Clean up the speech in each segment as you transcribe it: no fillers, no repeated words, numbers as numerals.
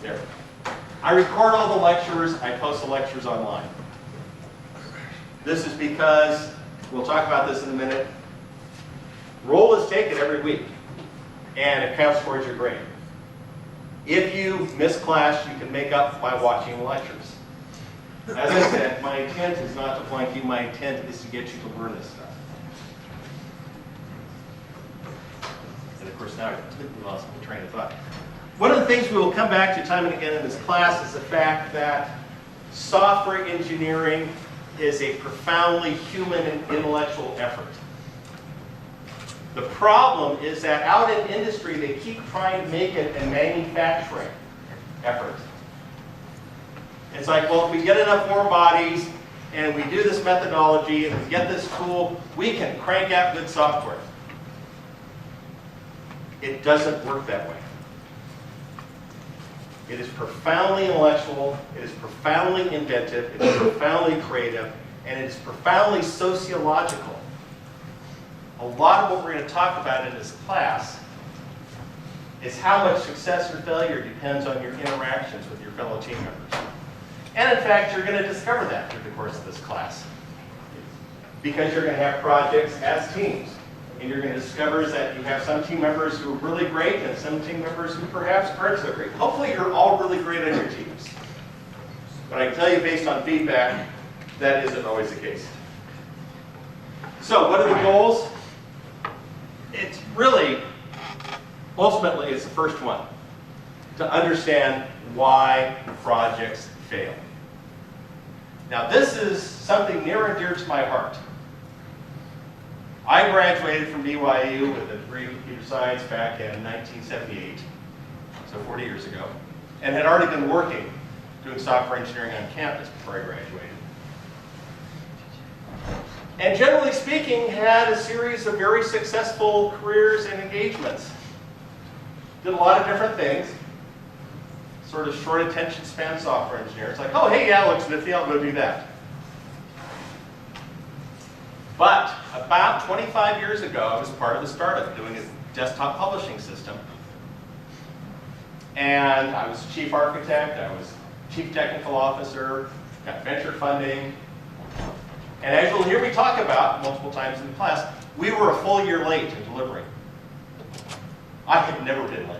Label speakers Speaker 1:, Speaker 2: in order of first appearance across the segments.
Speaker 1: there. I record all the lectures, I post the lectures online. This is because, we'll talk about this in a minute, roll is taken every week, and it counts towards your grade. If you miss class, you can make up by watching the lectures. As I said, my intent is not to flunk you, my intent is to get you to learn this stuff. And of course now I've completely lost my train of thought. One of the things we will come back to time and again in this class is the fact that software engineering is a profoundly human and intellectual effort. The problem is that out in industry, they keep trying to make it a manufacturing effort. It's like, well, if we get enough warm bodies and we do this methodology and we get this tool, we can crank out good software. It doesn't work that way. It is profoundly intellectual, it is profoundly inventive, it is profoundly creative, and it is profoundly sociological. A lot of what we're going to talk about in this class is how much success or failure depends on your interactions with your fellow team members. And in fact, you're going to discover that through the course of this class. Because you're going to have projects as teams. And you're going to discover that you have some team members who are really great and some team members who perhaps aren't so great. Hopefully you're all really great on your teams. But I can tell you based on feedback, that isn't always the case. So what are the goals? It's really, ultimately, it's the first one. To understand why projects fail. Now this is something near and dear to my heart. I graduated from BYU with a degree in computer science back in 1978, so 40 years ago, and had already been working doing software engineering on campus before I graduated. And generally speaking, had a series of very successful careers and engagements. Did a lot of different things. Sort of short attention span software engineers, like, oh, hey, yeah, looks nifty, I'll go do that. But about 25 years ago, I was part of a startup doing a desktop publishing system. And I was chief architect, I was chief technical officer, got venture funding. And as you'll hear me talk about multiple times in the class, we were a full year late in delivering. I have never been late.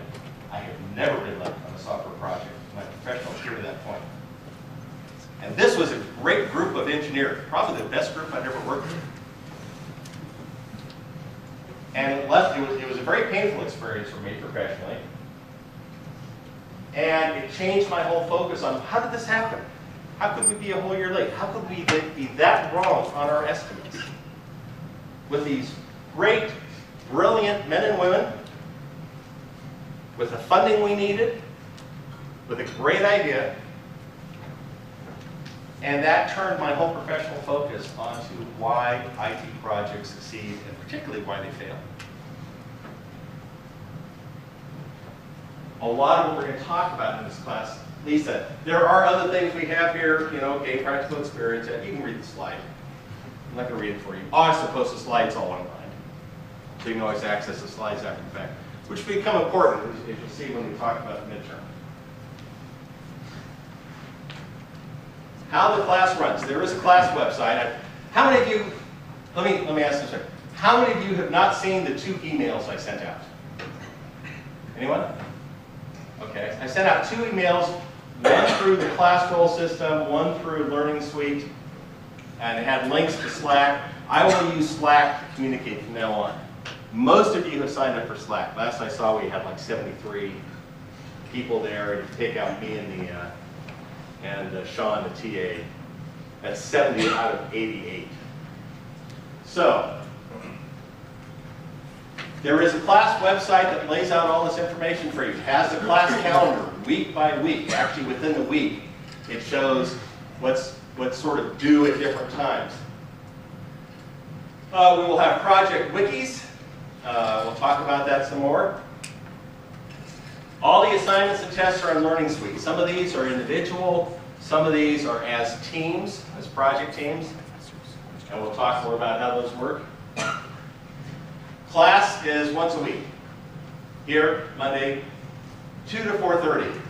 Speaker 1: I have never been late on a software project in my professional career to that point. And this was a great group of engineers, probably the best group I've ever worked with. And it was a very painful experience for me professionally. And it changed my whole focus on how did this happen? How could we be a whole year late? How could we be that wrong on our estimates? With these great, brilliant men and women, with the funding we needed, with a great idea, and that turned my whole professional focus onto why IT projects succeed, and particularly why they fail. A lot of what we're going to talk about in this class, Lisa, there are other things we have here, you know, okay, practical experience. You can read the slide. I'm not going to read it for you. Oh, I suppose the slide's all online. So you can always access the slides after the fact, which will become important, as you'll see when we talk about the midterm. How the class runs. There is a class website. How many of you, let me ask this question. How many of you have not seen the 2 emails I sent out? Anyone? Okay, I sent out 2 emails, one through the class roll system, one through Learning Suite, and it had links to Slack. I will use Slack to communicate from now on. Most of you have signed up for Slack. Last I saw, we had like 73 people there. If you take out me and Sean, the TA, that's 70 out of 88. So, there is a class website that lays out all this information for you. It has the class calendar, week by week. Actually, within the week, it shows what's sort of due at different times. We will have project wikis. We'll talk about that some more. All the assignments and tests are in Learning Suite. Some of these are individual. Some of these are as teams, as project teams. And we'll talk more about how those work. Class is once a week. Here, Monday, 2 to 4:30.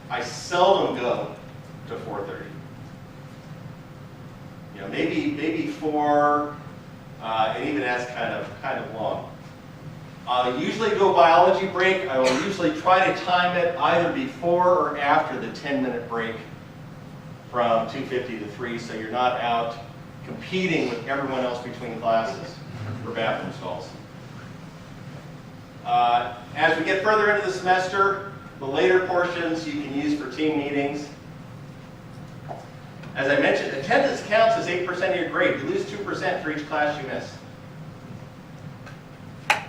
Speaker 1: I seldom go to 4:30. You know, maybe 4, and even that's kind of long. I usually do a biology break. I will usually try to time it either before or after the 10-minute break from 2:50 to 3, so you're not out competing with everyone else between classes for bathroom stalls. As we get further into the semester, the later portions you can use for team meetings. As I mentioned, attendance counts as 8% of your grade. You lose 2% for each class you miss.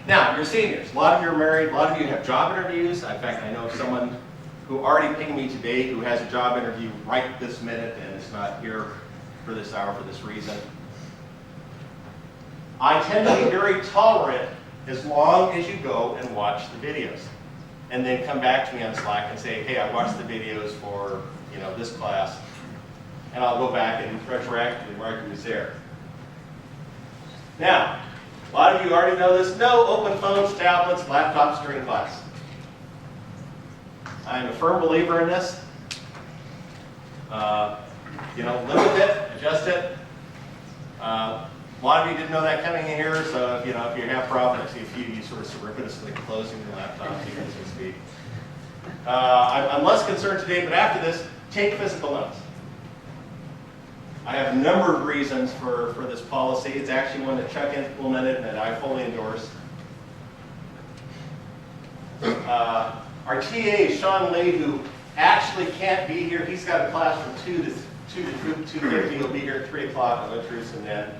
Speaker 1: Now, you're seniors. A lot of you are married. A lot of you have job interviews. In fact, I know of someone who already pinged me today who has a job interview right this minute and is not here for this hour for this reason. I tend to be very tolerant as long as you go and watch the videos. And then come back to me on Slack and say, hey, I watched the videos for this class. And I'll go back and retroactively mark who's there. Now, a lot of you already know this. No open phones, tablets, laptops during class. I'm a firm believer in this. Live with it, adjust it. A lot of you didn't know that coming in here, so if you have problems, if you sort of surreptitiously closing the laptop, you can speak. I'm less concerned today, but after this, take physical notes. I have a number of reasons for this policy. It's actually one that Chuck implemented and that I fully endorse. Our TA, Sean Lee, who actually can't be here, he's got a class from 2 to 2:50. He'll be here at 3 o'clock. I'll introduce him then.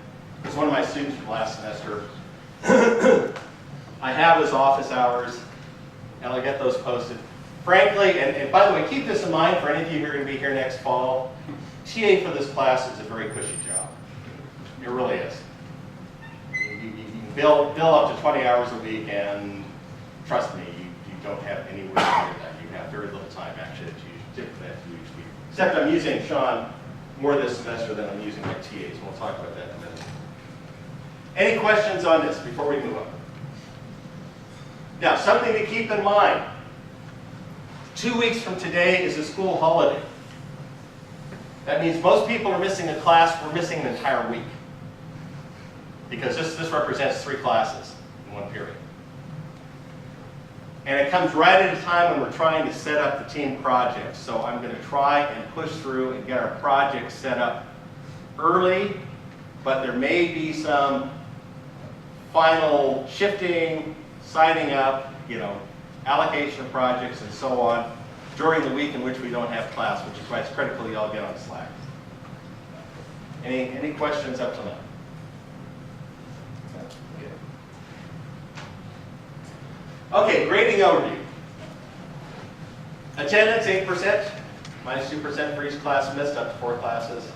Speaker 1: He's one of my students from last semester. I have his office hours, and I'll get those posted. Frankly, and by the way, keep this in mind for any of you who are going to be here next fall. TA for this class is a very cushy job. It really is. You can bill up to 20 hours a week, and trust me, you don't have anywhere near that. You have very little time actually that you typically have to do each week. Except I'm using Sean more this semester than I'm using my TAs, and we'll talk about that in a minute. Any questions on this before we move on? Now, something to keep in mind. 2 weeks from today is a school holiday. That means most people are missing a class. We're missing an entire week. Because this represents 3 classes in one period. And it comes right at a time when we're trying to set up the team projects. So I'm going to try and push through and get our projects set up early, but there may be some final shifting, signing up, allocation of projects and so on during the week in which we don't have class, which is why it's critical you all get on Slack. Any questions up to now? Okay, grading overview. Attendance, 8%, minus 2% for each class missed, up to 4 classes.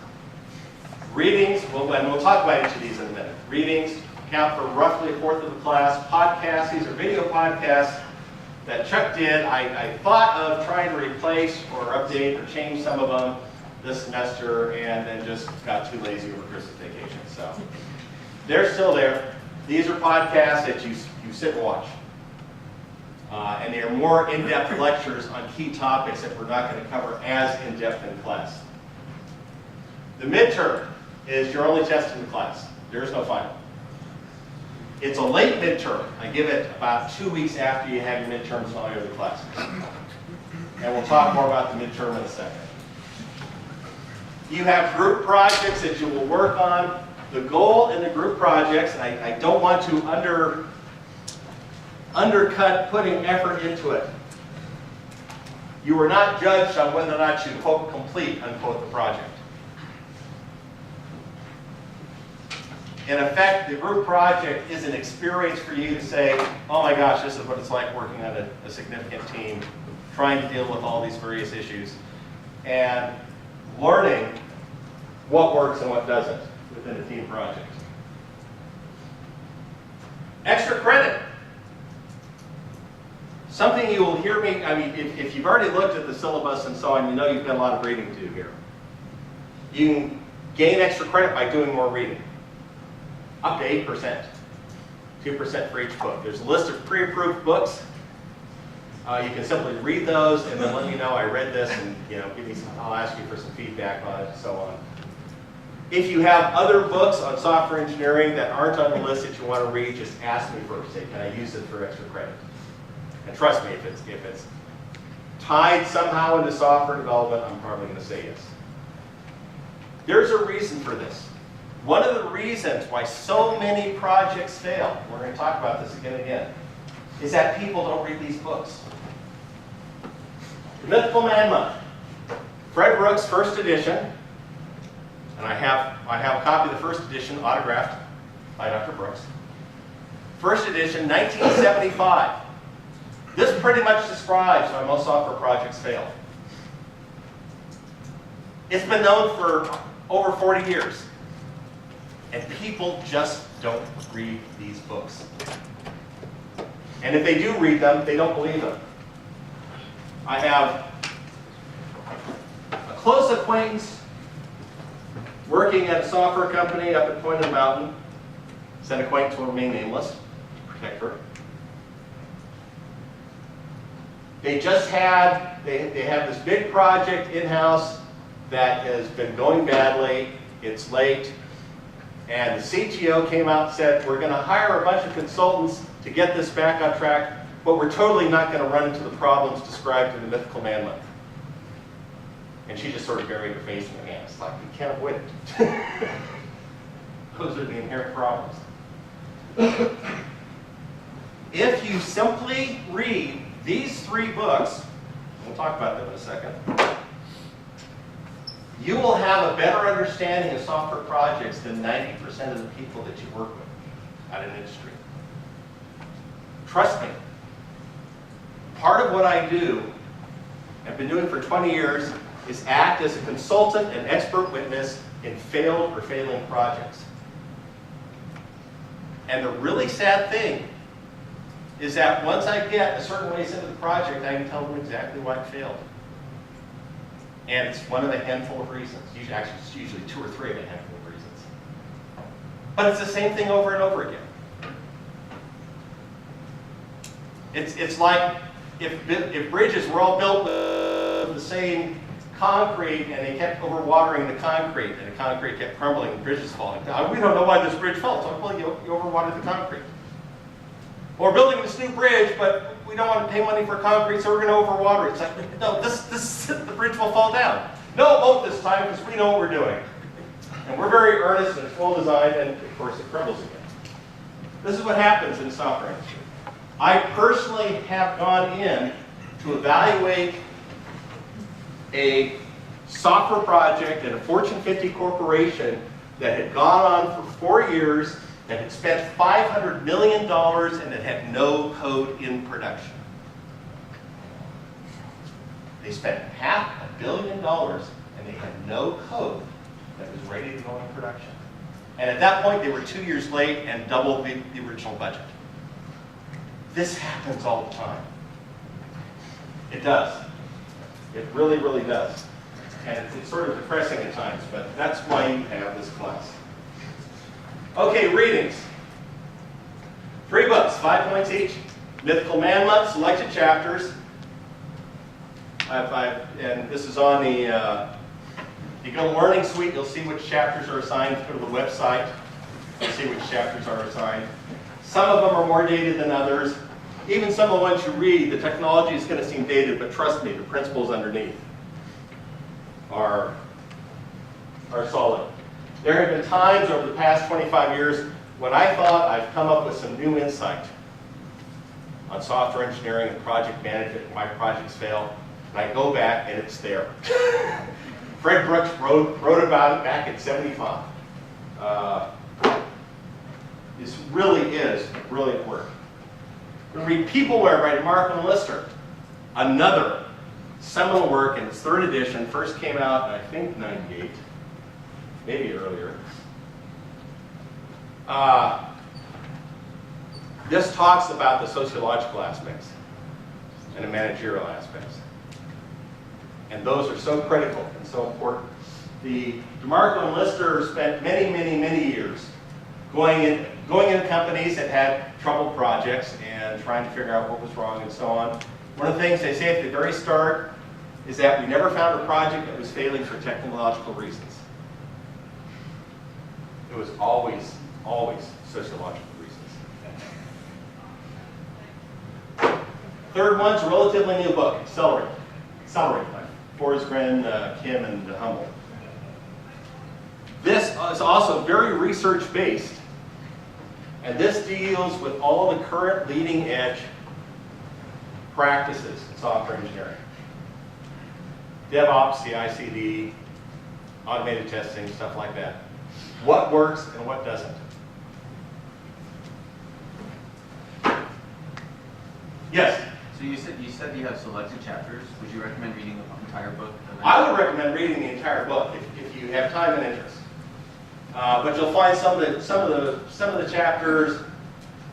Speaker 1: Readings, and we'll talk about each of these in a minute. Readings count for roughly 1/4 of the class. Podcasts, these are video podcasts that Chuck did. I thought of trying to replace or update or change some of them this semester, and then just got too lazy over Christmas vacation. So they're still there. These are podcasts that you sit and watch. And they are more in-depth lectures on key topics that we're not going to cover as in-depth in class. The midterm is your only test in the class. There is no final. It's a late midterm. I give it about 2 weeks after you have your midterms in all your other classes. And we'll talk more about the midterm in a second. You have group projects that you will work on. The goal in the group projects, and I don't want to undercut putting effort into it. You are not judged on whether or not you, quote, complete, unquote, the project. In effect, the group project is an experience for you to say, oh my gosh, this is what it's like working on a significant team, trying to deal with all these various issues, and learning what works and what doesn't within a team project. Extra credit. Something you will hear me, if you've already looked at the syllabus and so on, you know you've got a lot of reading to do here. You can gain extra credit by doing more reading. Up to 8%. 2% for each book. There's a list of pre-approved books. You can simply read those and then let me know I read this, and give me some. I'll ask you for some feedback on it and so on. If you have other books on software engineering that aren't on the list that you want to read, just ask me first. Say, can I use it for extra credit? And trust me, if it's tied somehow into software development, I'm probably going to say yes. There's a reason for this. One of the reasons why so many projects fail, we're going to talk about this again and again, is that people don't read these books. The Mythical Man Month. Fred Brooks' first edition, and I have a copy of the first edition autographed by Dr. Brooks. First edition, 1975. This pretty much describes why most software projects fail. It's been known for over 40 years. And people just don't read these books. And if they do read them, they don't believe them. I have a close acquaintance working at a software company up at Point of the Mountain. Said acquaintance will remain nameless, protect her. They just had, they have this big project in-house that has been going badly. It's late. And the CTO came out and said, we're going to hire a bunch of consultants to get this back on track, but we're totally not going to run into the problems described in the Mythical Man Month. And she just sort of buried her face in her hands, like, we can't avoid it. Those are the inherent problems. If you simply read these 3 books, we'll talk about them in a second, you will have a better understanding of software projects than 90% of the people that you work with at an industry. Trust me. Part of what I do, I've been doing for 20 years, is act as a consultant and expert witness in failed or failing projects. And the really sad thing is that once I get a certain ways into the project, I can tell them exactly why it failed. And it's one of a handful of reasons. Actually, it's usually 2 or 3 of a handful of reasons. But it's the same thing over and over again. It's like if bridges were all built with the same concrete and they kept overwatering the concrete and the concrete kept crumbling and bridges falling down. We don't know why this bridge fell. So well, you overwatered the concrete. Or building this new bridge, but we don't want to pay money for concrete, so we're going to overwater it. It's like, no, the bridge will fall down. No, it won't this time, because we know what we're doing. And we're very earnest and it's well designed, and of course it crumbles again. This is what happens in the software industry. I personally have gone in to evaluate a software project at a Fortune 50 corporation that had gone on for 4 years, that had spent $500 million, and that had no code in production. They spent $500 million, and they had no code that was ready to go in production. And at that point, they were 2 years late and double the original budget. This happens all the time. It does. It really, really does. And it's sort of depressing at times, but that's why you have this class. Okay, readings. 3 books, 5 points each. Mythical Man Month, selected chapters. And this is on the, you go to Learning Suite, you'll see which chapters are assigned. Go to the website, you'll see which chapters are assigned. Some of them are more dated than others. Even some of the ones you read, the technology is going to seem dated, but trust me, the principles underneath are solid. There have been times over the past 25 years when I thought I've come up with some new insight on software engineering and project management and why projects fail, and I go back and it's there. Fred Brooks wrote about it back in '75. This really is brilliant work. We read Peopleware by Mark and Lister, another seminal work in its 3rd edition. First came out in, I think, '98. Maybe earlier. This talks about the sociological aspects and the managerial aspects. And those are so critical and so important. DeMarco and Lister spent many, many, many years going into companies that had troubled projects and trying to figure out what was wrong and so on. One of the things they say at the very start is that we never found a project that was failing for technological reasons. It was always, always sociological reasons. Third one's a relatively new book, Accelerate by Forsgren, Kim, and Hummel. This is also very research-based, and this deals with all the current leading-edge practices in software engineering. DevOps, CI/CD, automated testing, stuff like that. What works and what doesn't. Yes?
Speaker 2: So you said you have selected chapters. Would you recommend reading the entire book?
Speaker 1: I would recommend reading the entire book if you have time and interest. But you'll find some of the chapters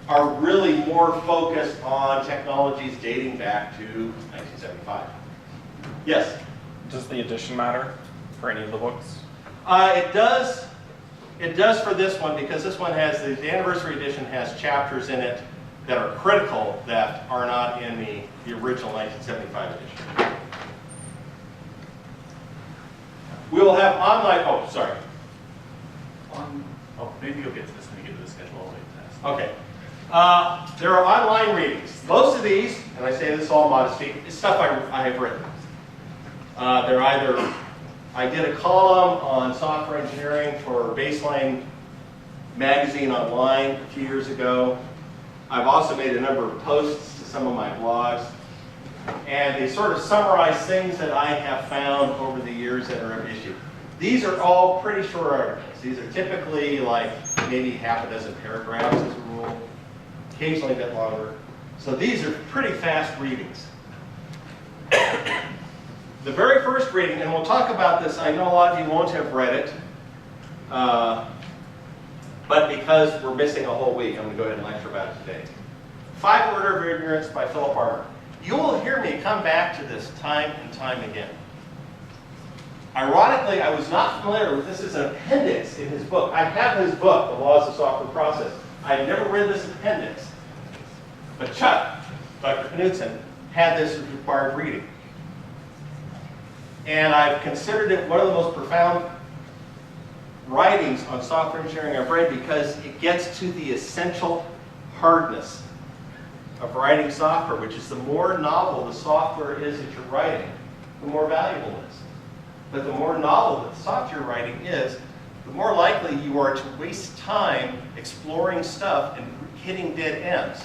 Speaker 1: are really more focused on technologies dating back to 1975. Yes?
Speaker 3: Does the edition matter for any of the books?
Speaker 1: It does. It does for this one, because this one has the anniversary edition has chapters in it that are critical that are not in the original 1975 edition. We will have online. Oh, sorry.
Speaker 4: Maybe you'll get to this when you get to the schedule all test.
Speaker 1: Okay. There are online readings. Most of these, and I say this all modesty, is stuff I have written. They're either, I did a column on software engineering for Baseline magazine online a few years ago. I've also made a number of posts to some of my blogs. And they sort of summarize things that I have found over the years that are of issue. These are all pretty short articles. These are typically like maybe half a dozen paragraphs as a rule, occasionally a bit longer. So these are pretty fast readings. The very first reading, and we'll talk about this, I know a lot of you won't have read it, but because we're missing a whole week, I'm going to go ahead and lecture about it today. 5 Order of Ignorance by Philip Armour. You will hear me come back to this time and time again. Ironically, I was not familiar with this as an appendix in his book. I have his book, The Laws of Software Process. I've never read this appendix. But Chuck, Dr. Knudsen, had this as required reading. And I've considered it one of the most profound writings on software engineering I've read, because it gets to the essential hardness of writing software, which is the more novel the software is that you're writing, the more valuable it is. But the more novel that the software you're writing is, the more likely you are to waste time exploring stuff and hitting dead ends.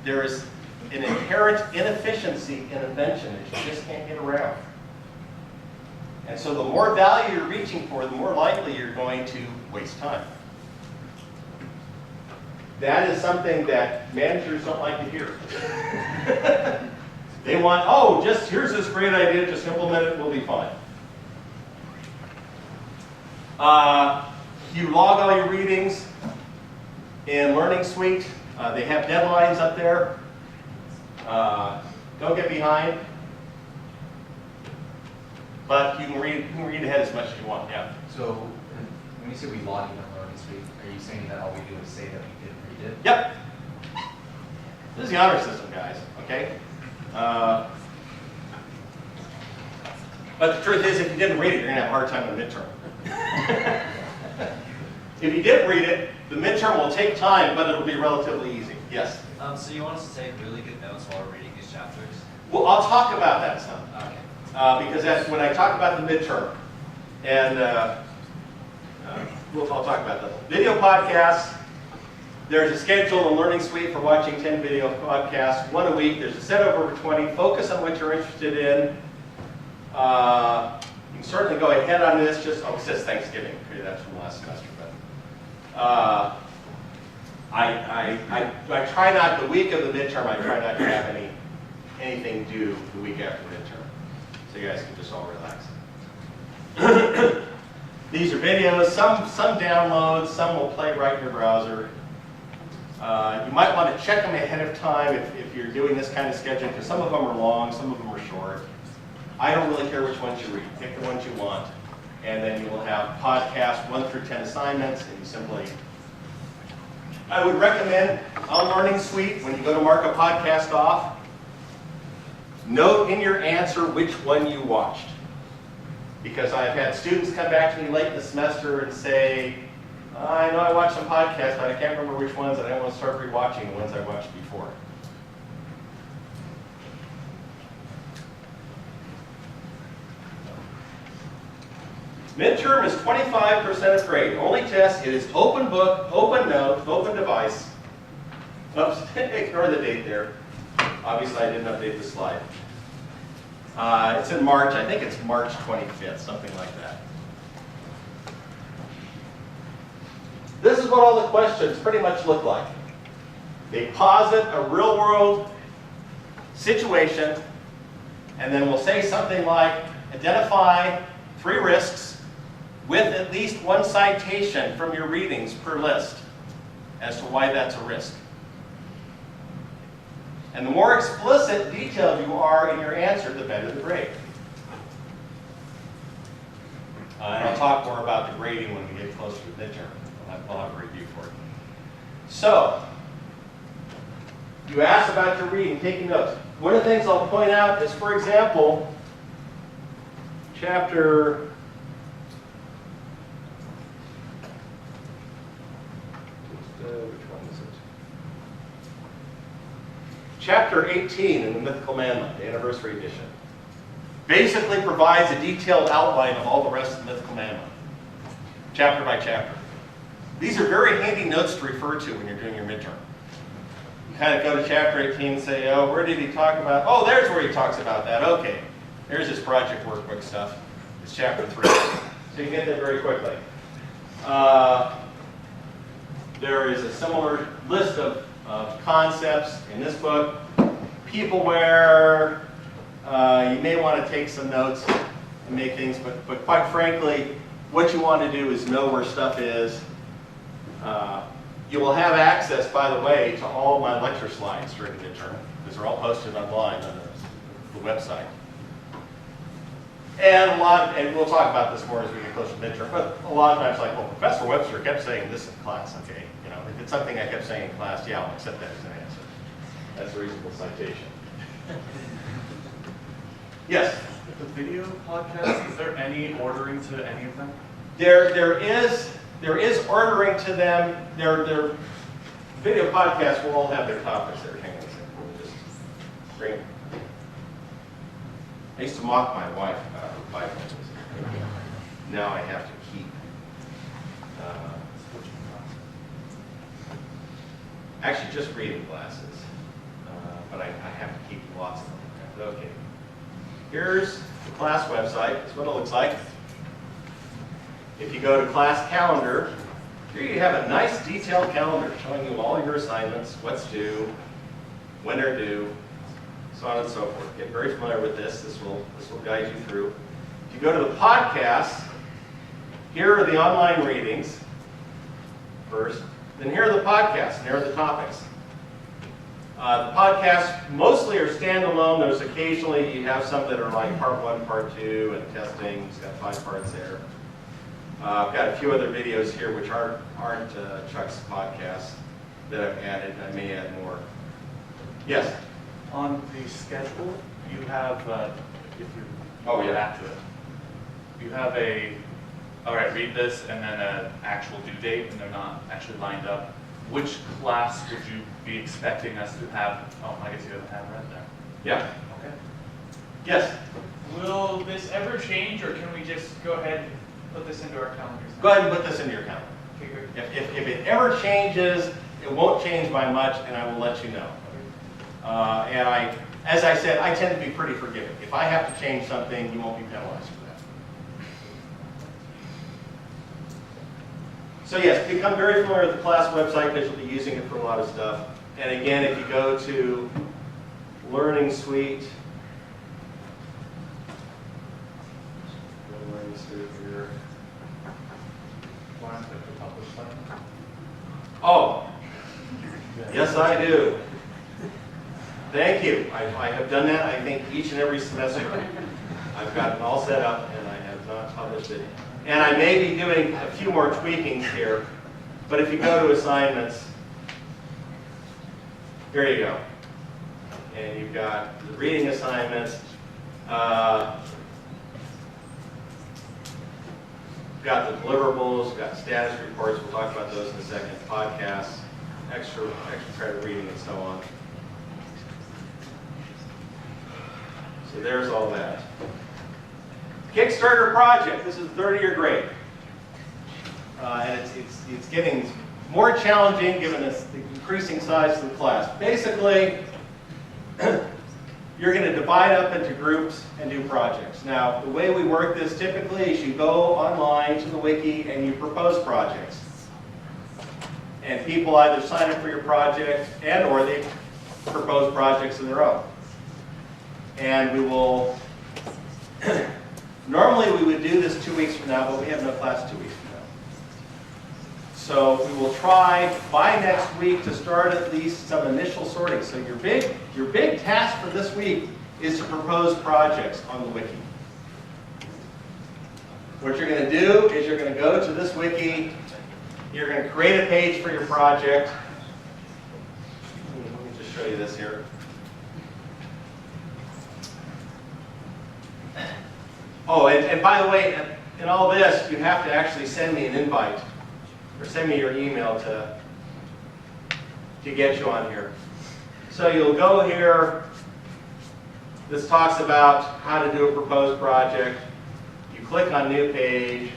Speaker 1: There is an inherent inefficiency in invention that you just can't get around. And so the more value you're reaching for, the more likely you're going to waste time. That is something that managers don't like to hear. They want, oh, just here's this great idea, just implement it, we'll be fine. You log all your readings in Learning Suite. They have deadlines up there. Don't get behind. But you can read ahead as much as you want, yeah.
Speaker 5: So when you say we log in on Learning Suite, are you saying that all we do is say that we did read it?
Speaker 1: Yep. This is the honor system, guys, okay? But the truth is, if you didn't read it, you're going to have a hard time on the midterm. If you did read it, the midterm will take time, but it'll be relatively easy. Yes?
Speaker 6: So you want us to take really good notes while we're reading these chapters?
Speaker 1: Well, I'll talk about that some.
Speaker 6: Okay.
Speaker 1: Because that's when I talk about the midterm. And I'll talk about that. Video podcasts. There's a schedule in Learning Suite for watching 10 video podcasts, 1 a week. There's a set of over 20. Focus on what you're interested in. You can certainly go ahead on this. It says Thanksgiving. Okay, that's from last semester. But I try not, the week of the midterm, I try not to have anything due the week after the midterm. So you guys can just all relax. These are videos, some downloads, some will play right in your browser. You might want to check them ahead of time if you're doing this kind of scheduling, because some of them are long, some of them are short. I don't really care which ones you read. Pick the ones you want. And then you will have podcasts 1 through 10 assignments, and you simply... I would recommend on Learning Suite, when you go to mark a podcast off, note in your answer which one you watched. Because I've had students come back to me late in the semester and say, I know I watched some podcasts, but I can't remember which ones, and I want to start rewatching the ones I watched before. Midterm is 25% of grade. Only test, it is open book, open note, open device. Oops, ignore the date there. Obviously, I didn't update the slide. It's in March. I think it's March 25th, something like that. This is what all the questions pretty much look like. They posit a real-world situation, and then we'll say something like, identify 3 risks with at least 1 citation from your readings per list as to why that's a risk. And the more explicit, detailed you are in your answer, the better the grade. And I'll talk more about the grading when we get closer to midterm. I'll have a review for it. So, you asked about your reading, taking notes. One of the things I'll point out is, for example, chapter which one is it? Chapter 18 in the Mythical Manhunt, the Anniversary Edition, basically provides a detailed outline of all the rest of the Mythical Manhunt, chapter by chapter. These are very handy notes to refer to when you're doing your midterm. You kind of go to chapter 18 and say, oh, where did he talk about? Oh, there's where he talks about that. Okay, there's his project workbook stuff. It's chapter 3. So you can get there very quickly. There is a similar list of concepts in this book. Peopleware, you may want to take some notes and make things, but quite frankly, what you want to do is know where stuff is. You will have access, by the way, to all my lecture slides during the midterm, because they're all posted online on the website. And we'll talk about this more as we get closer to midterm, but a lot of times like, well, Professor Webster kept saying this in class, okay. You know, if it's something I kept saying in class, yeah, I'll accept that as an answer. That's a reasonable citation. Yes?
Speaker 4: The video podcast, is there any ordering to any of them?
Speaker 1: There is ordering to them. Their video podcasts will all have their topics there. Hang on a second. We'll just bring them. I used to mock my wife about her Bible. Now I have to keep. Actually, just reading glasses. But I have to keep lots of them. Okay. Here's the class website. That's what it looks like. If you go to class calendar, here you have a nice detailed calendar showing you all your assignments, what's due, when they're due, so on and so forth. Get very familiar with this. This will guide you through. If you go to the podcast, here are the online readings first. Then here are the podcasts, and here are the topics. The podcasts mostly are standalone. There's occasionally you have some that are like part 1, part 2, and testing. It's got 5 parts there. I've got a few other videos here which aren't Chuck's podcasts that I've added. I may add more. Yes?
Speaker 4: On the schedule, you have, if you
Speaker 1: Oh, yeah.
Speaker 4: back to it, you have all right, read this, and then an actual due date, and they're not actually lined up. Which class would you be expecting us to have? Oh, I guess you haven't had read there.
Speaker 1: Yeah.
Speaker 4: Okay.
Speaker 1: Yes?
Speaker 7: Will this ever change, or can we just go ahead and put this into our calendars?
Speaker 1: Go ahead and put this into your calendar.
Speaker 7: Okay, good.
Speaker 1: If it ever changes, it won't change by much, and I will let you know. As I said, I tend to be pretty forgiving. If I have to change something, you won't be penalized for that. So yes, become very familiar with the class website because you'll be using it for a lot of stuff. And again, if you go to Learning Suite, here.
Speaker 4: Want to publish that?
Speaker 1: Oh, yes I do. Thank you. I have done that, I think, each and every semester. I've got it all set up and I have not published it. And I may be doing a few more tweakings here, but if you go to assignments, here you go. And you've got the reading assignments. We've got the deliverables, we've got status reports, we'll talk about those in a second, podcasts, extra credit reading, and so on. So there's all that. Kickstarter project, this is the 30-year grade. And it's getting more challenging given the increasing size of the class. Basically, you're going to divide up into groups and do projects. Now, the way we work this typically is you go online to the Wiki and you propose projects. And people either sign up for your project and or they propose projects of their own. And we will, normally we would do this 2 weeks from now, but we have no class 2 weeks from now. So we will try by next week to start at least some initial sorting. So your big task for this week is to propose projects on the Wiki. What you're going to do is you're going to go to this Wiki, you're going to create a page for your project. Let me just show you this here. Oh, and by the way, in all this, you have to actually send me an invite or send me your email to get you on here. So you'll go here. This talks about how to do a proposed project. You click on New Page,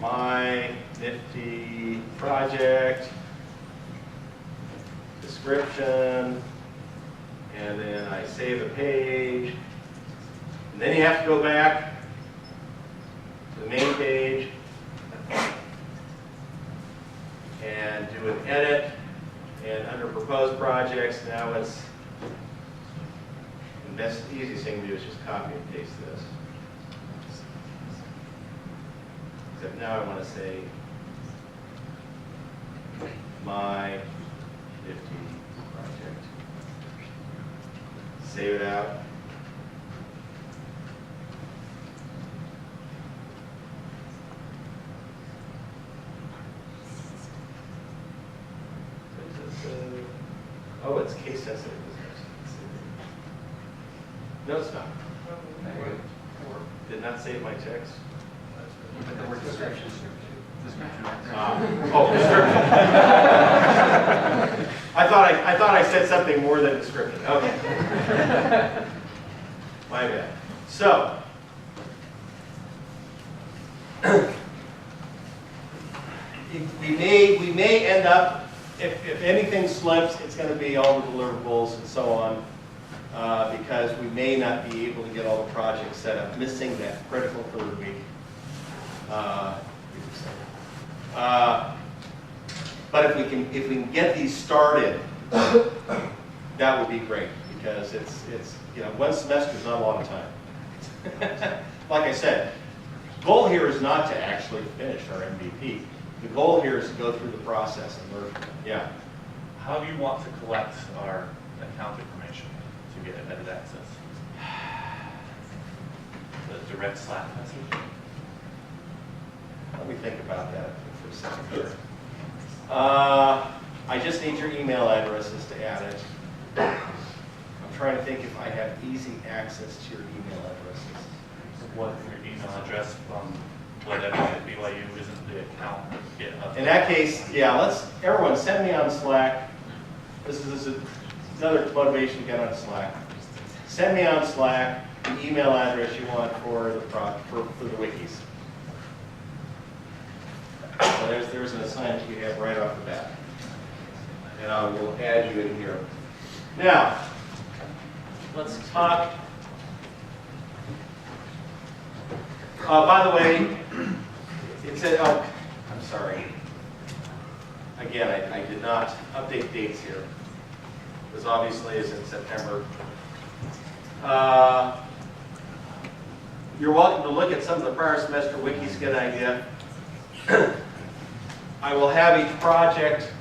Speaker 1: My Nifty Project, Description, and then I save a page. And then you have to go back to the main page and do an edit. And under proposed projects, now it's, the best, easiest thing to do is just copy and paste this. Except now I want to say My Nifty Project. Save it out. Oh, it's case sensitive. No, it's not. Did not save my text.
Speaker 5: But the word description.
Speaker 1: Oh, description. I thought I said something more than description. Okay. My bad. So, we may end up, if anything slips, it's going to be all the deliverables and so on, because we may not be able to get all the projects set up, missing that critical third week. But if we can get these started, that would be great, because it's one semester is not a long time. Like I said, the goal here is not to actually finish our MVP. The goal here is to go through the process and learn. Yeah.
Speaker 4: How do you want to collect our account information to get edit access? The direct Slack message?
Speaker 1: Let me think about that for a second here. I just need your email addresses to add it. I'm trying to think if I have easy access to your email addresses.
Speaker 4: What your email address from whatever at BYU isn't the account GitHub?
Speaker 1: In that case, yeah, everyone send me on Slack. This is another motivation to get on Slack. Send me on Slack the email address you want for the wikis. So there's an assignment you have right off the bat. And I will add you in here. Now, let's talk. By the way, it said, oh, I'm sorry. Again, I did not update dates here. This obviously is in September. You're welcome to look at some of the prior semester wikis to get an idea. I will have each project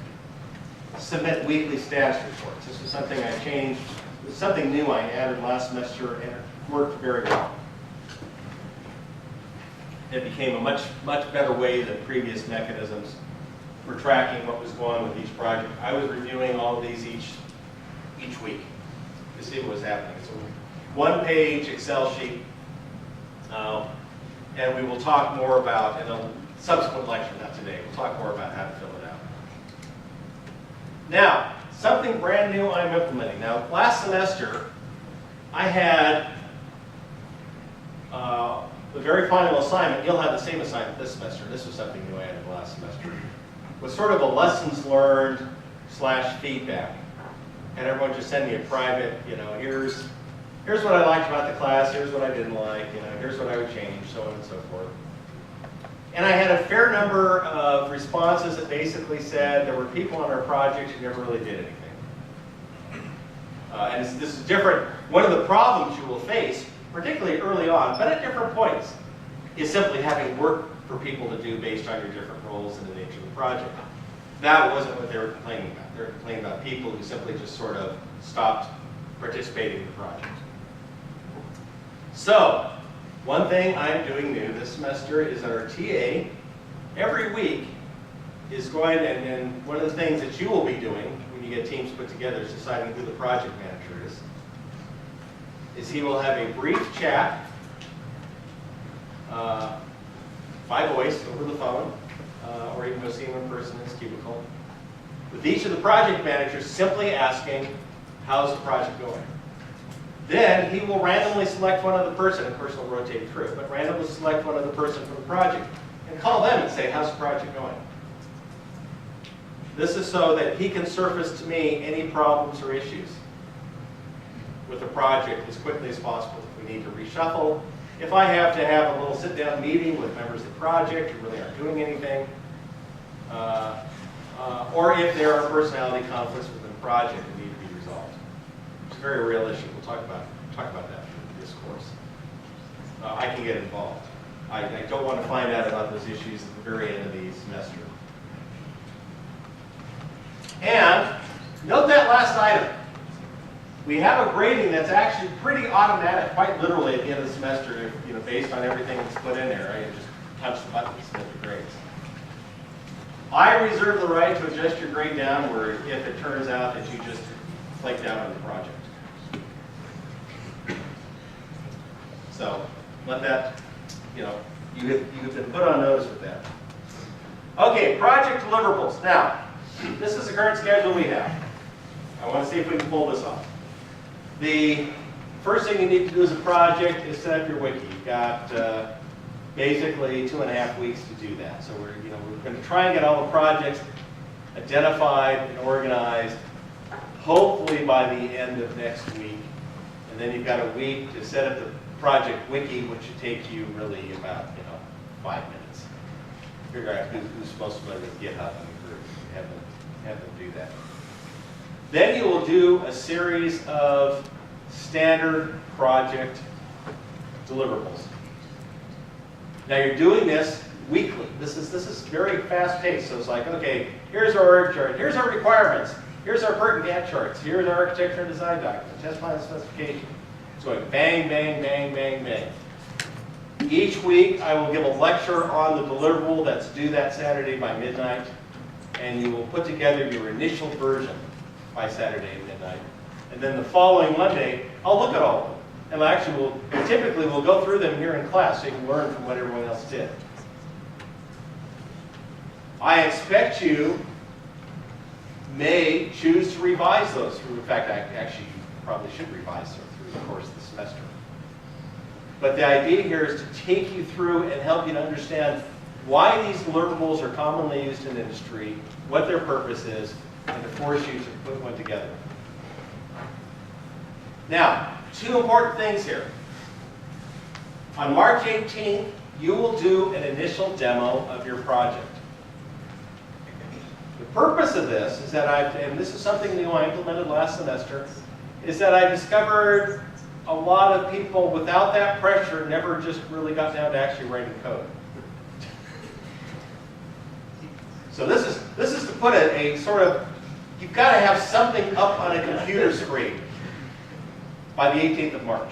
Speaker 1: submit weekly status reports. This is something I changed. This is something new I added last semester, and it worked very well. It became a much better way than previous mechanisms for tracking what was going on with each project. I was reviewing all of these each week to see what was happening. So one-page Excel sheet, and we will talk more about, in a subsequent lecture, not today, we'll talk more about how to fill it out. Now, something brand new I'm implementing. Now, last semester, I had the very final assignment. You'll have the same assignment this semester. This was something new I had last semester. Was sort of a lessons learned / feedback. And everyone just send me a private, here's what I liked about the class, here's what I didn't like, here's what I would change, so on and so forth. And I had a fair number of responses that basically said there were people on our project who never really did anything. And this is different. One of the problems you will face, particularly early on, but at different points, is simply having work for people to do based on your different roles and the nature of the project. That wasn't what they were complaining about. They were complaining about people who simply just sort of stopped participating in the project. So, one thing I'm doing new this semester is that our TA, every week, is going, and one of the things that you will be doing when you get teams put together is deciding who the project manager is he will have a brief chat by voice over the phone, or you can go see him in person in his cubicle, with each of the project managers simply asking, how's the project going? Then he will randomly select one other person, of course he'll rotate through, but randomly select one other person from the project and call them and say, how's the project going? This is so that he can surface to me any problems or issues with the project as quickly as possible. If we need to reshuffle, if I have to have a little sit-down meeting with members of the project who really aren't doing anything, or if there are personality conflicts within the project that need to be resolved. It's a very real issue. We'll talk about that in this course. I can get involved. I don't want to find out about those issues at the very end of the semester. And note that last item. We have a grading that's actually pretty automatic, quite literally at the end of the semester, based on everything that's put in there. Right? You just touch the button and submit the grades. I reserve the right to adjust your grade downward if it turns out that you just flaked out on the project. So let that, you have been put on notice with that. Okay, project deliverables. Now, this is the current schedule we have. I want to see if we can pull this off. The first thing you need to do as a project is set up your wiki. You've got basically 2.5 weeks to do that. So we're going to try and get all the projects identified and organized, hopefully by the end of next week. And then you've got a week to set up the project wiki, which should take you really about 5 minutes. Figure out who's most familiar with GitHub in the group. Have them do that. Then you will do a series of standard project deliverables. Now you're doing this weekly. This is very fast paced. So it's like, okay, here's our org chart, here's our requirements, here's our PERT and Gantt charts, here's our architecture and design document, test plan specification. It's going bang, bang, bang, bang, bang. Each week I will give a lecture on the deliverable that's due that Saturday by midnight, and you will put together your initial version by Saturday at midnight. And then the following Monday, I'll look at all of them. And actually, typically we'll go through them here in class so you can learn from what everyone else did. I expect you may choose to revise those through. In fact, actually, you probably should revise them through the course of the semester. But the idea here is to take you through and help you to understand why these deliverables are commonly used in industry, what their purpose is, and to force you to put one together. Now, 2 important things here. On March 18th, you will do an initial demo of your project. The purpose of this is that and this is something new I implemented last semester, is that I discovered a lot of people without that pressure never just really got down to actually writing code. So this is to put a sort of, you've got to have something up on a computer screen by the 18th of March.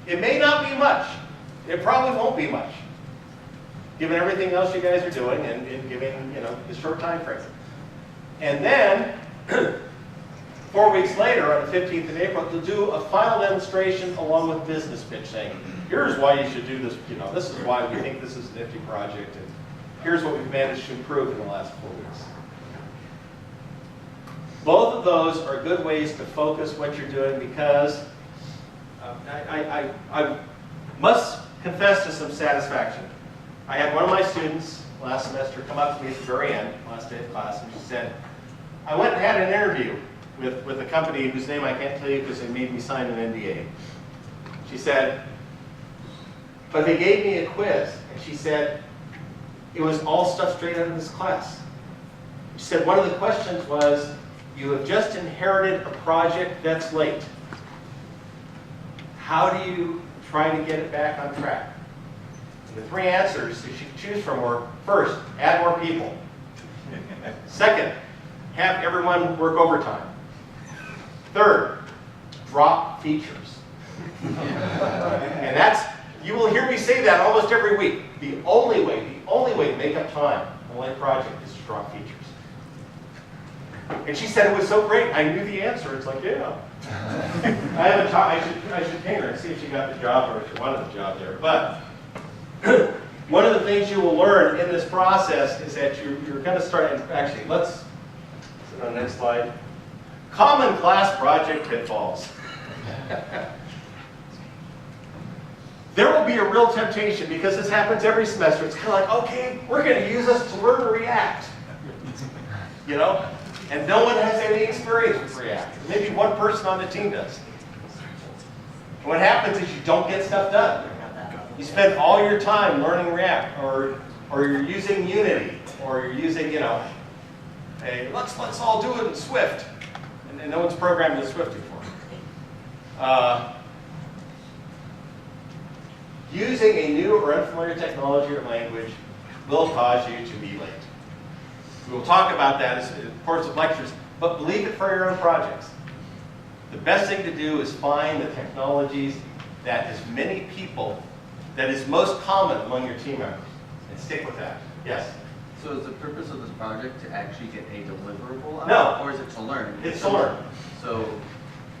Speaker 1: It may not be much. It probably won't be much, given everything else you guys are doing and given the short time frame. And then 4 weeks later, on the 15th of April, to do a final demonstration along with business pitch saying, here's why you should do this, this is why we think this is a nifty project, and here's what we've managed to improve in the last 4 weeks. Both of those are good ways to focus what you're doing because I must confess to some satisfaction. I had one of my students last semester come up to me at the very end, last day of class, and she said, I went and had an interview with a company whose name I can't tell you because they made me sign an NDA. She said, but they gave me a quiz, and she said, it was all stuff straight out of this class. She said, one of the questions was, you have just inherited a project that's late. How do you try to get it back on track? And the 3 answers that she could choose from were, first, add more people. Second, have everyone work overtime. Third, drop features. And you will hear me say that almost every week. The only way to make up time on a late project is to drop features. And she said it was so great, I knew the answer. It's like, yeah. I should ping her and see if she got the job or if she wanted the job there. But one of the things you will learn in this process is that you're going to start, actually, let's sit on the next slide. Common class project pitfalls. There will be a real temptation because this happens every semester. It's kind of like, okay, we're going to use this to learn React. And no one has any experience with React. Maybe one person on the team does. And what happens is you don't get stuff done. You spend all your time learning React, or you're using Unity, or you're using, let's all do it in Swift. And no one's programmed in Swift before. Using a new or unfamiliar technology or language will cause you to be late. We will talk about that as in the course of lectures, but believe it for your own projects. The best thing to do is find the technologies that is most common among your team members, and stick with that. Yes?
Speaker 2: So is the purpose of this project to actually get a deliverable out?
Speaker 1: No.
Speaker 2: Or is it to learn?
Speaker 1: It's to learn.
Speaker 2: So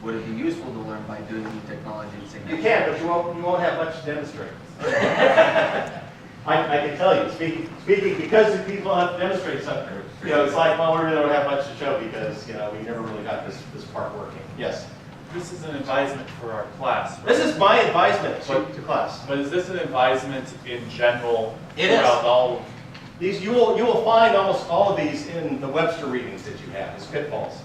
Speaker 2: would it be useful to learn by doing new technology and saying
Speaker 1: You can, but you won't have much to demonstrate. I can tell you, speaking because the people have to demonstrate something. It's like, well, we really don't have much to show because we never really got this part working. Yes.
Speaker 4: This is an advisement for our class, right?
Speaker 1: This is my advisement to class.
Speaker 4: But is this an advisement in general
Speaker 1: It is.
Speaker 4: throughout all?
Speaker 1: These you will find almost all of these in the Webster readings that you have as pitfalls.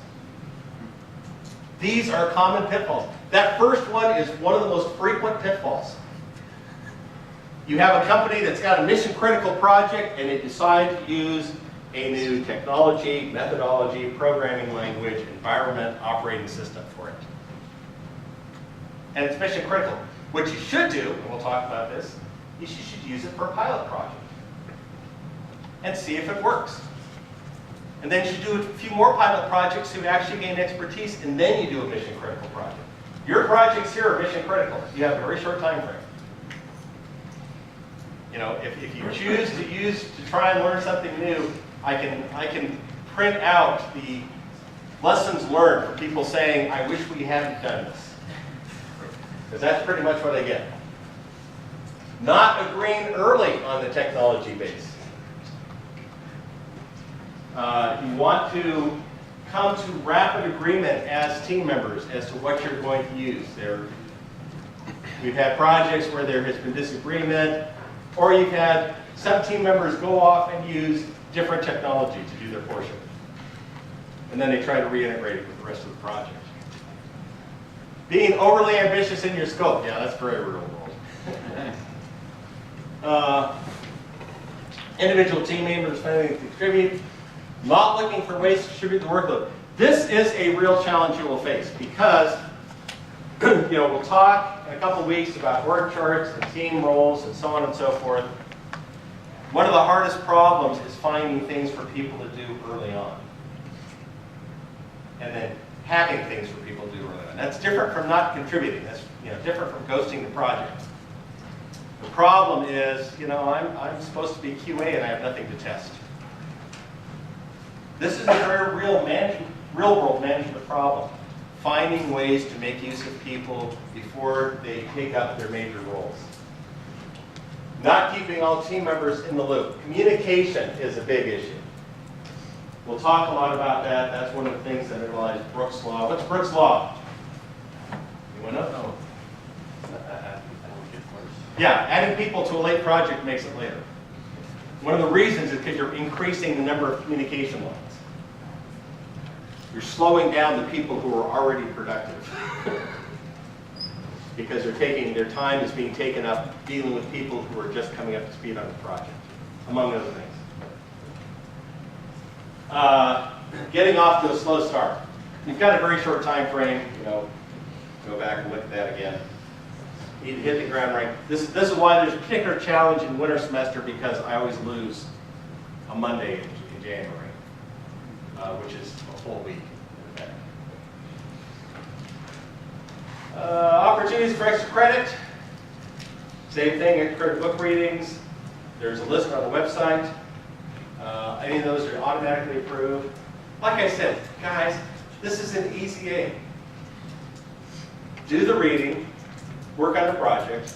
Speaker 1: These are common pitfalls. That first one is one of the most frequent pitfalls. You have a company that's got a mission-critical project and they decide to use a new technology, methodology, programming language, environment, operating system for it. And it's mission-critical. What you should do, and we'll talk about this, is you should use it for a pilot project and see if it works. And then you should do a few more pilot projects to actually gain expertise, and then you do a mission-critical project. Your projects here are mission-critical. You have a very short time frame. If you choose to try and learn something new, I can print out the lessons learned for people saying, I wish we hadn't done this. Because that's pretty much what I get. Not agreeing early on the technology base. You want to come to rapid agreement as team members as to what you're going to use. We've had projects where there has been disagreement, or you've had some team members go off and use different technology to do their portion. And then they try to reintegrate it with the rest of the project. Being overly ambitious in your scope. Yeah, that's very real world. Individual team members failing to contribute. Not looking for ways to distribute the workload. This is a real challenge you will face because we'll talk in a couple weeks about org charts and team roles and so on and so forth. One of the hardest problems is finding things for people to do early on. And then having things for people to do early on. That's different from not contributing. That's different from ghosting the project. The problem is, I'm supposed to be QA and I have nothing to test. This is a very real real world management problem. Finding ways to make use of people before they take up their major roles. Not keeping all team members in the loop. Communication is a big issue. We'll talk a lot about that. That's one of the things that underlies Brooks' Law. What's Brooks' Law? Anyone know? Yeah, adding people to a late project makes it later. One of the reasons is because you're increasing the number of communication lines. You're slowing down the people who are already productive. Because their time is being taken up dealing with people who are just coming up to speed on the project, among other things. Getting off to a slow start. You've got a very short time frame, go back and look at that again. You need to hit the ground running. This is why there's a particular challenge in winter semester, because I always lose a Monday in January, which is a full week. Opportunities for extra credit. Same thing, extra credit book readings. There's a list on the website. Any of those are automatically approved. Like I said, guys, this is an easy aim. Do the reading, work on the project.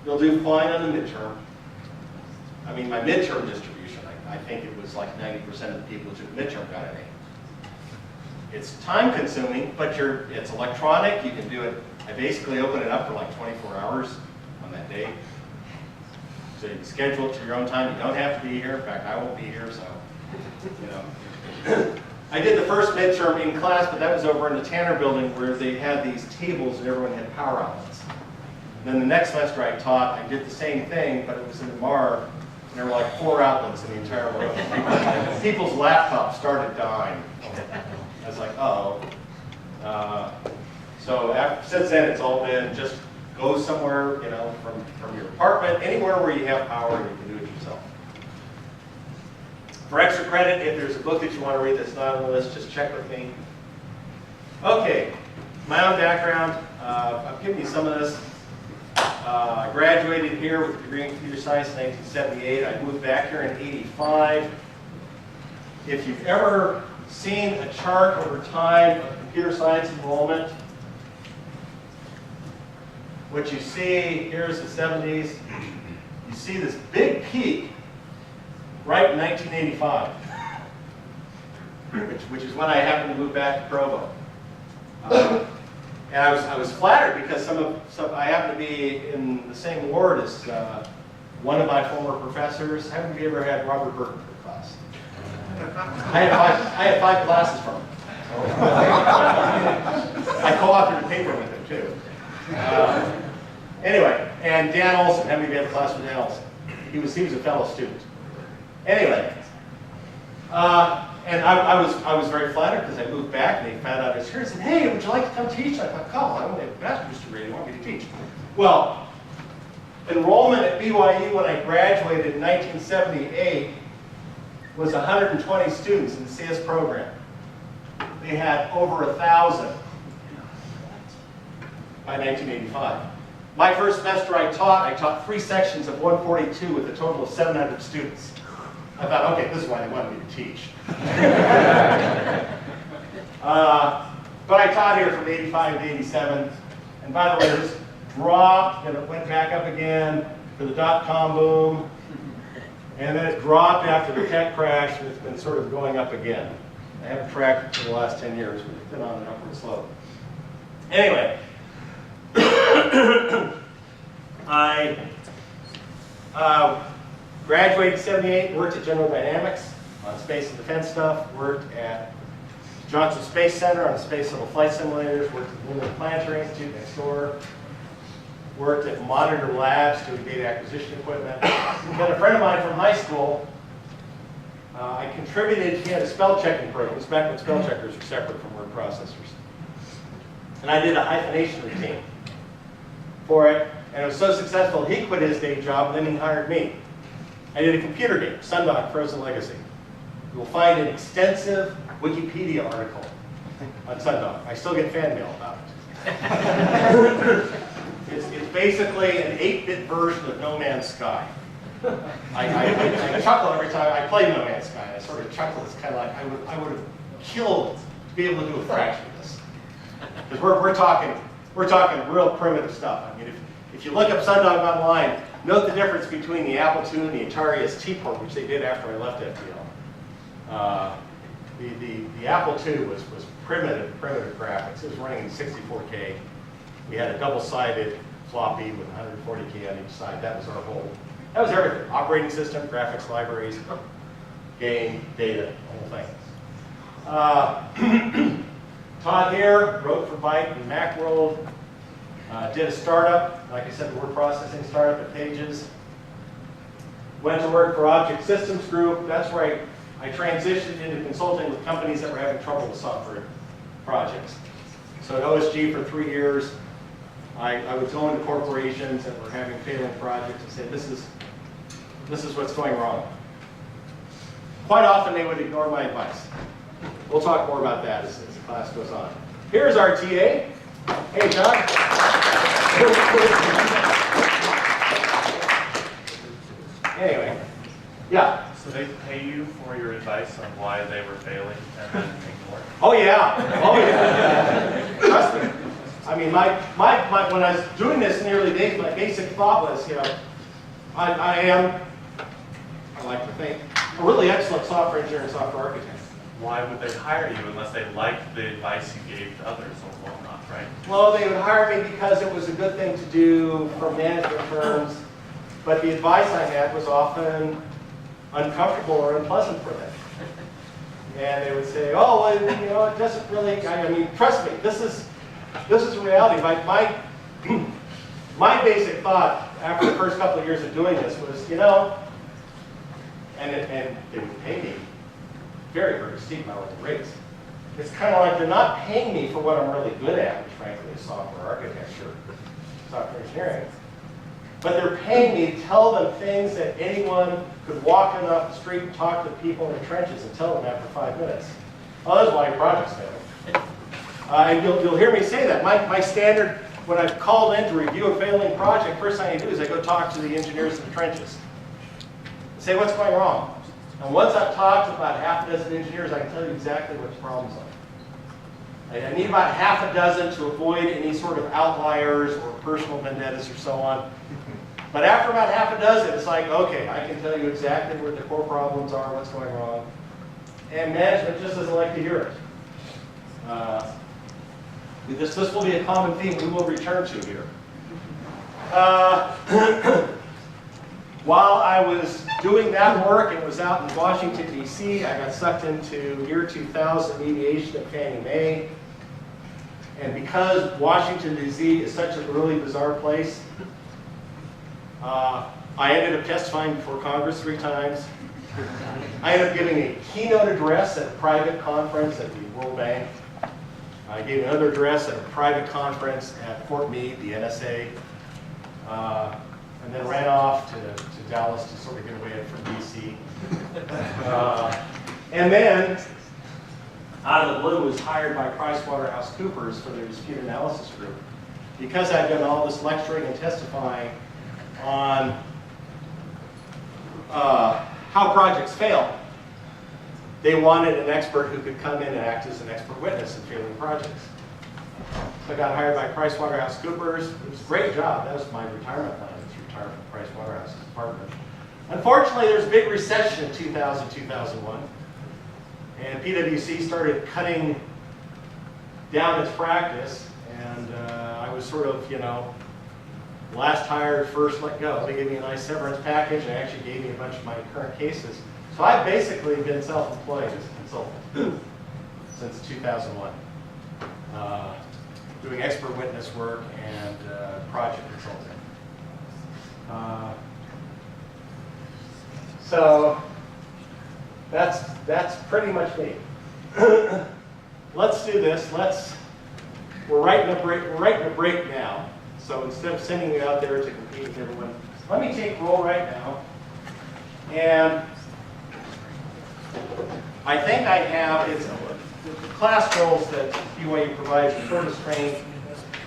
Speaker 1: You'll do fine on the midterm. I mean, my midterm distribution, I think it was like 90% of the people who took midterm got an A. It's time consuming, but it's electronic. You can do it. I basically open it up for like 24 hours on that day. So you can schedule it to your own time. You don't have to be here. In fact, I won't be here, so, I did the first midterm in class, but that was over in the Tanner building where they had these tables and everyone had power outlets. And then the next semester I taught, I did the same thing, but it was in the MAR, and there were like 4 outlets in the entire room. People's laptops started dying. I was like, uh-oh. Since then, it's all been just go somewhere, from your apartment, anywhere where you have power, you can do it yourself. For extra credit, if there's a book that you want to read that's not on the list, just check with me. Okay, my own background, I've given you some of this. I graduated here with a degree in computer science in 1978. I moved back here in 85. If you've ever seen a chart over time of computer science enrollment, what you see, here's the 70s, you see this big peak right in 1985, which is when I happened to move back to Provo. And I was flattered because I happened to be in the same ward as one of my former professors. Haven't you ever had Robert Burton for class? I had 5 classes from him. I co-authored a paper with him too. Anyway, and Dan Olson, how many of you had a class with Dan Olson? He was a fellow student. Anyway, and I was very flattered because I moved back and they found out I was here and said, hey, would you like to come teach? I thought, I only have a bachelor's degree, they want me to teach. Well, enrollment at BYU when I graduated in 1978 was 120 students in the CS program. They had over 1,000 by 1985. My first semester I taught 3 sections of 142 with a total of 700 students. I thought, okay, this is why they wanted me to teach. But I taught here from 85 to 87. And by the way, this dropped, and it went back up again for the dot-com boom. And then it dropped after the tech crash, and it's been sort of going up again. I haven't tracked it for the last 10 years, but it's been on an upward slope. Anyway, I graduated in 78, worked at General Dynamics on space and defense stuff, worked at Johnson Space Center on space shuttle flight simulators, worked at the Lunar Planetary Institute next door, worked at Monitor Labs doing data acquisition equipment. Then a friend of mine from high school, I contributed, he had a spell checking program. It was back when spell checkers were separate from word processors. And I did a hyphenation routine for it, and it was so successful he quit his day job and then he hired me. I did a computer game, Sundog Frozen Legacy. You will find an extensive Wikipedia article on Sundog. I still get fan mail about it. It's basically an 8-bit version of No Man's Sky. I chuckle every time I play No Man's Sky. I sort of chuckle. It's kind of like I would have killed to be able to do a fraction of this. Because we're talking real primitive stuff. I mean, if you look up Sundog online, note the difference between the Apple II and the Atari ST port, which they did after I left FPL. The Apple II was primitive graphics. It was running in 64K. We had a double-sided floppy with 140K on each side. That was our whole. That was everything. Operating system, graphics libraries, game, data, the whole thing. Todd here, wrote for Byte and Macworld. Did a startup, like I said, the word processing startup at Pages. Went to work for Object Systems Group. That's where I transitioned into consulting with companies that were having trouble with software projects. So at OSG for 3 years, I would go into corporations that were having failing projects and say, this is what's going wrong. Quite often they would ignore my advice. We'll talk more about that as the class goes on. Here's our TA. Hey, John. Anyway, yeah.
Speaker 4: So they pay you for your advice on why they were failing and then ignore it?
Speaker 1: Oh yeah. Oh yeah. Trust me. I mean, when I was doing this in the early days, my basic thought was, I like to think, a really excellent software engineer and software architect.
Speaker 4: Why would they hire you unless they liked the advice you gave to others or whatnot, right?
Speaker 1: Well, they would hire me because it was a good thing to do for management firms, but the advice I had was often uncomfortable or unpleasant for them. And they would say, oh, well, it doesn't really, I mean, trust me, this is a reality. My basic thought after the first couple of years of doing this was, and they would pay me very, very steep hourly rates. It's kind of like they're not paying me for what I'm really good at, which frankly is software architecture, software engineering. But they're paying me to tell them things that anyone could walk in off the street and talk to people in the trenches and tell them after 5 minutes. Oh, that's why your project's failing. And you'll hear me say that. My standard, when I've called in to review a failing project, first thing I do is I go talk to the engineers in the trenches. Say what's going wrong. And once I've talked to about half a dozen engineers, I can tell you exactly what the problems are. I need about half a dozen to avoid any sort of outliers or personal vendettas or so on. But after about half a dozen, it's like, okay, I can tell you exactly where the core problems are, what's going wrong. And management just doesn't like to hear it. This will be a common theme we will return to here. While I was doing that work and was out in Washington, D.C., I got sucked into year 2000 mediation at Fannie Mae. And because Washington, D.C. is such a really bizarre place, I ended up testifying before Congress 3 times. I ended up giving a keynote address at a private conference at the World Bank. I gave another address at a private conference at Fort Meade, the NSA. And then ran off to Dallas to sort of get away from DC. And then, out of the blue, was hired by PricewaterhouseCoopers for their dispute analysis group. Because I've done all this lecturing and testifying on how projects fail, they wanted an expert who could come in and act as an expert witness in failing projects. So I got hired by PricewaterhouseCoopers. It was a great job. That was my retirement plan. From Pricewaterhouse as a partner. Unfortunately, there's a big recession in 2000, 2001, and PwC started cutting down its practice, and I was sort of, last hired, first let go. They gave me a nice severance package, and actually gave me a bunch of my current cases. So I've basically been self-employed as a consultant since 2001, doing expert witness work and project consulting. So that's pretty much me. Let's do this. We're writing a break now. So instead of sending you out there to compete with everyone, let me take roll right now. And I think I have the class roles that BYU provides for service training.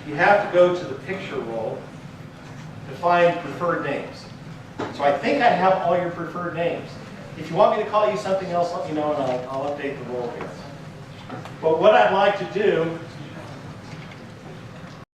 Speaker 1: You have to go to the picture roll to find preferred names. So I think I have all your preferred names. If you want me to call you something else, let me know and I'll update the roll here. But what I'd like to do,